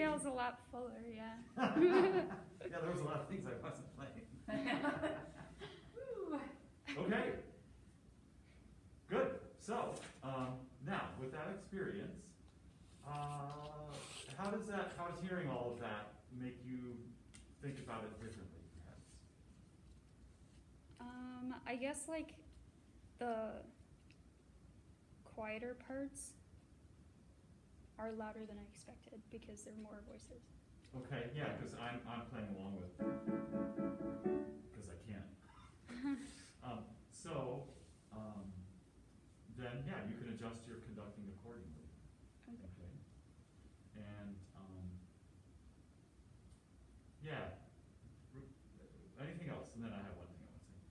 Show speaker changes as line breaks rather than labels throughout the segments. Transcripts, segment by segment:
scale's a lot fuller, yeah.
Yeah, there was a lot of things I wasn't playing. Okay. Good. So, now, with that experience, how does hearing all of that make you think about it differently, perhaps?
I guess like the quieter parts are louder than I expected because there are more voices.
Okay, yeah, because I'm playing along with, because I can. Then yeah, you can adjust your conducting accordingly.
Okay.
And yeah. Anything else? And then I have one thing I want to say.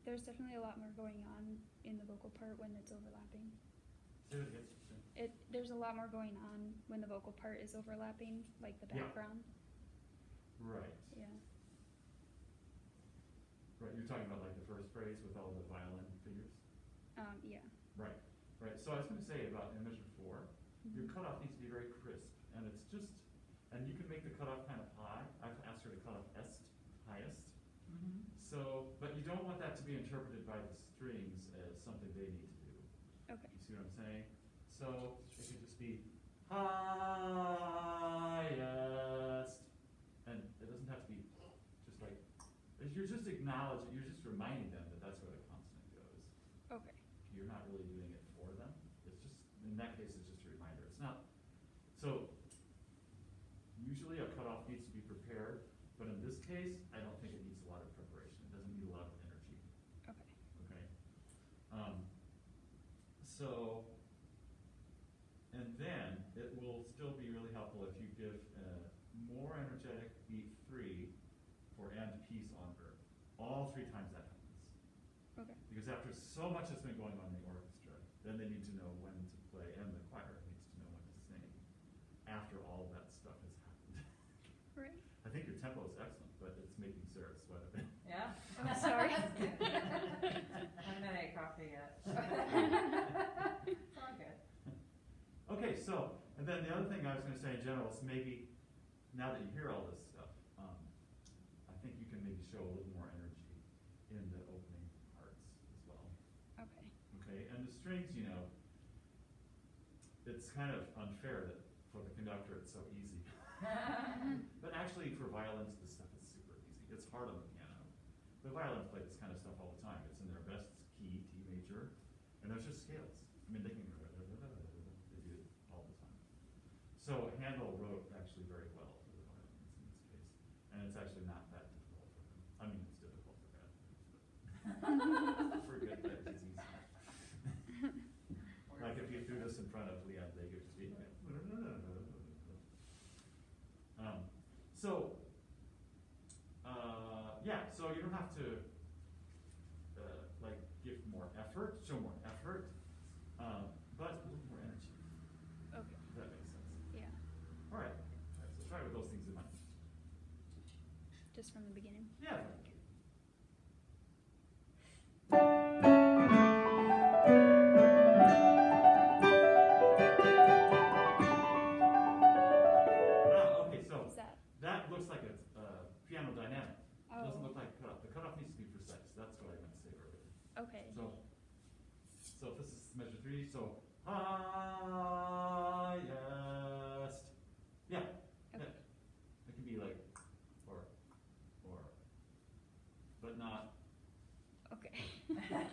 There's definitely a lot more going on in the vocal part when it's overlapping.
Say it again.
There's a lot more going on when the vocal part is overlapping, like the background.
Yeah. Right.
Yeah.
Right. You're talking about like the first phrase with all the violin figures?
Yeah.
Right. Right. So I was going to say about in measure 4, your cutoff needs to be very crisp, and it's just, and you can make the cutoff kind of high. I've asked her to cut off est, highest. So, but you don't want that to be interpreted by the strings as something they need to do.
Okay.
You see what I'm saying? So it could just be highest, and it doesn't have to be just like, you're just acknowledging, you're just reminding them that that's where the consonant goes.
Okay.
You're not really doing it for them. It's just, in that case, it's just a reminder. It's not, so usually a cutoff needs to be prepared, but in this case, I don't think it needs a lot of preparation. It doesn't need a lot of energy.
Okay.
Okay. So, and then it will still be really helpful if you give a more energetic beat 3 for and peace on earth. All 3 times that happens.
Okay.
Because after so much has been going on in the orchestra, then they need to know when to play, and the choir needs to know when to sing after all that stuff has happened.
Right.
I think your tempo is excellent, but it's making Sarah sweat a bit.
Yeah?
I'm sorry.
I haven't had any coffee yet. It's all good.
Okay, so, and then the other thing I was going to say in general is maybe, now that you hear all this stuff, I think you can maybe show a little more energy in the opening parts as well.
Okay.
Okay, and the strings, you know, it's kind of unfair that for the conductor it's so easy. But actually for violins, this stuff is super easy. It's hard on the piano. The violins play this kind of stuff all the time. It's in their best key, D major, and there's just scales. I mean, they can, they do it all the time. So Handel wrote actually very well for the violins in this case, and it's actually not that difficult for them. I mean, it's difficult for bad things, but for good things, it's easy. Like if you threw this in front of Leon Vega, just be like, yeah, so you don't have to like give more effort, show more effort, but a little more energy.
Okay.
If that makes sense.
Yeah.
All right. So try with those things in mind.
Just from the beginning.
Yeah. Okay, so that looks like a piano dynamic. It doesn't look like a cutoff. The cutoff needs to be precise. That's what I meant to say earlier.
Okay.
So if this is measure 3, so highest. Yeah.
Okay.
Yeah. It can be like or, but not.
Okay.
Okay.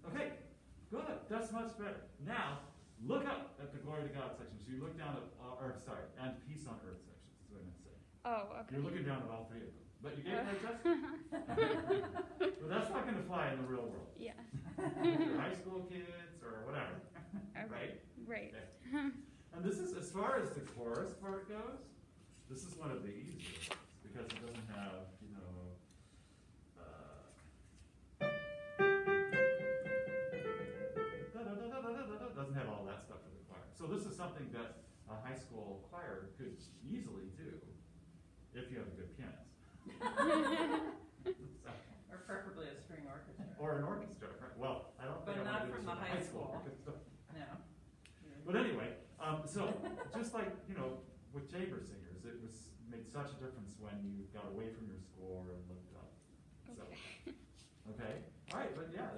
Okay, good. That's much better. Now, look up at the Glory to God section. So you look down at, and Peace on Earth sections, is what I meant to say.
Oh, okay.
You're looking down at all three of them. But you gave it a test? But that's not going to fly in the real world.
Yeah.
Your high school kids or whatever.
Okay.
Right?
Right.
Okay. And this is, as far as the chorus part goes, this is one of the easier ones because it doesn't have, you know, doesn't have all that stuff for the choir. So this is something that a high school choir could easily do if you have a good pianist. So,
Or preferably a string orchestra.
or an orchestra. Right? Well, I don't think
But
I
not
want to do
from
this
the
with a
high school.
orchestra.
No.
But anyway, so just like, you know, with chamber singers, it was made such a difference when you got away from your score and looked up. So, okay, all right, but yeah,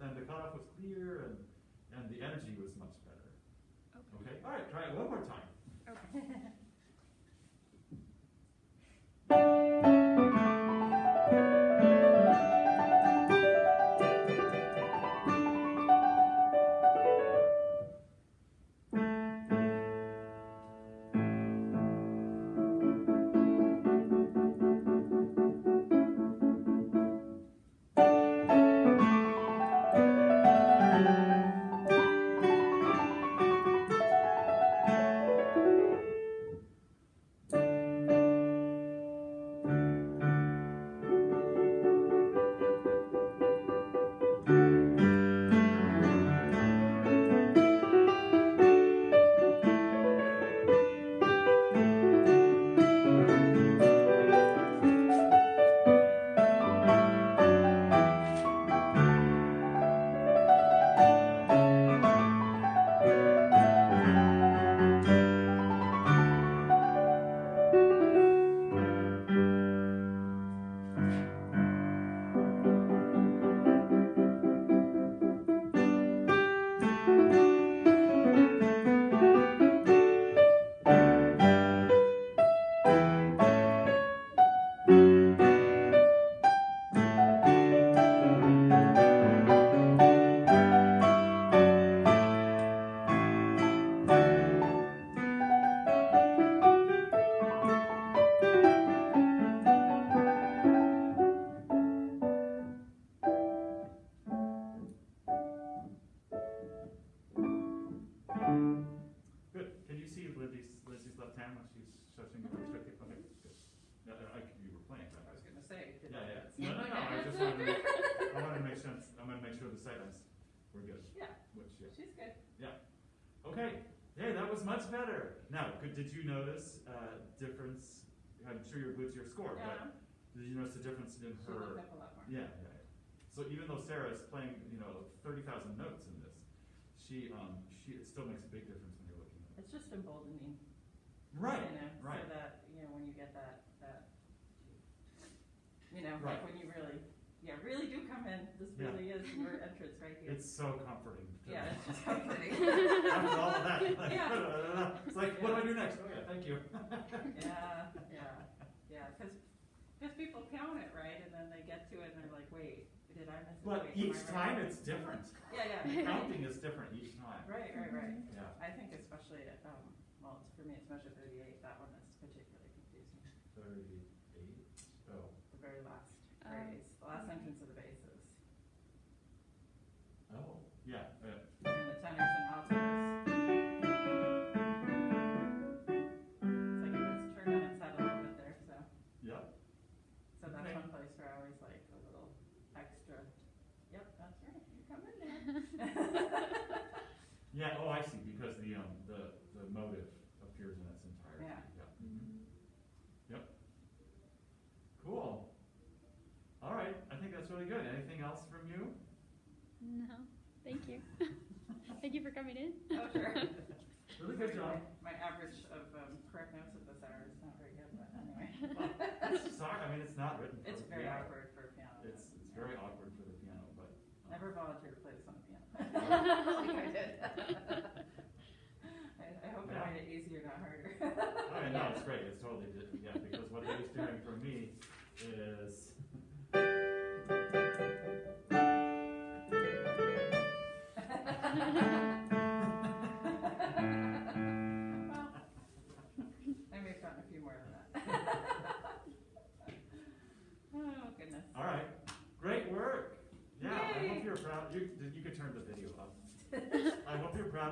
and the cutoff was clear and the energy was much better. Okay, all right, try it one more time.
Okay.
Good. Can you see Lindsay's left hand when she's touching the restricted? Okay, good. No, you were playing,
I
right?
was gonna say.
Yeah. No. I just wanted to make sure. I'm going to make sure the silence. We're good.
Yeah.
Which, yeah.
She's good.
Okay. Hey, that was much better. Now, did you notice difference? I'm sure you're glued to your score,
Yeah.
but did you notice the difference in
She looked
her?
up a lot more.
Yeah. So even though Sarah is playing, 30,000 notes in this, she it still makes a big difference when you're looking at it.
It's just emboldening.
Right.
So that, when you get that,
Right.
like when you really do come in, this
Yeah.
really is your entrance right here.
It's so comforting.
Yeah, it's just comforting.
After all of that, like,
Yeah.
it's like, what do I do next? Oh yeah, thank you.
Yeah, because people count it, right, and then they get to it and they're like, wait, did I miss it?
But
Wait,
each
am I
time
right?
it's different.
Yeah.
Counting is different each time.
Right.
Yeah.
I think especially, for me, it's measure 38, that one is particularly confusing.
38. Oh.
The very last phrase, the last entrance of the basses.
Oh. Yeah.
And the tenors and altos.
you. Thank you for coming in.
Oh, sure.
Really good job.
My average of correct notes at this hour is not very good, but anyway.
Sorry, I mean, it's not written for
It's
the
very
piano.
awkward for a piano.
It's very awkward for the piano, but.
Never volunteer to play this on the piano. Like I did. I hope I made it easier, not harder.
I mean, no, it's great, it's totally, yeah, because what they're used to hearing from me is.
Well, I may have gotten a few more than that. Oh, goodness.
All right, great work. Yeah, I
Yay.
hope you're proud, you could turn the video up. I hope you're proud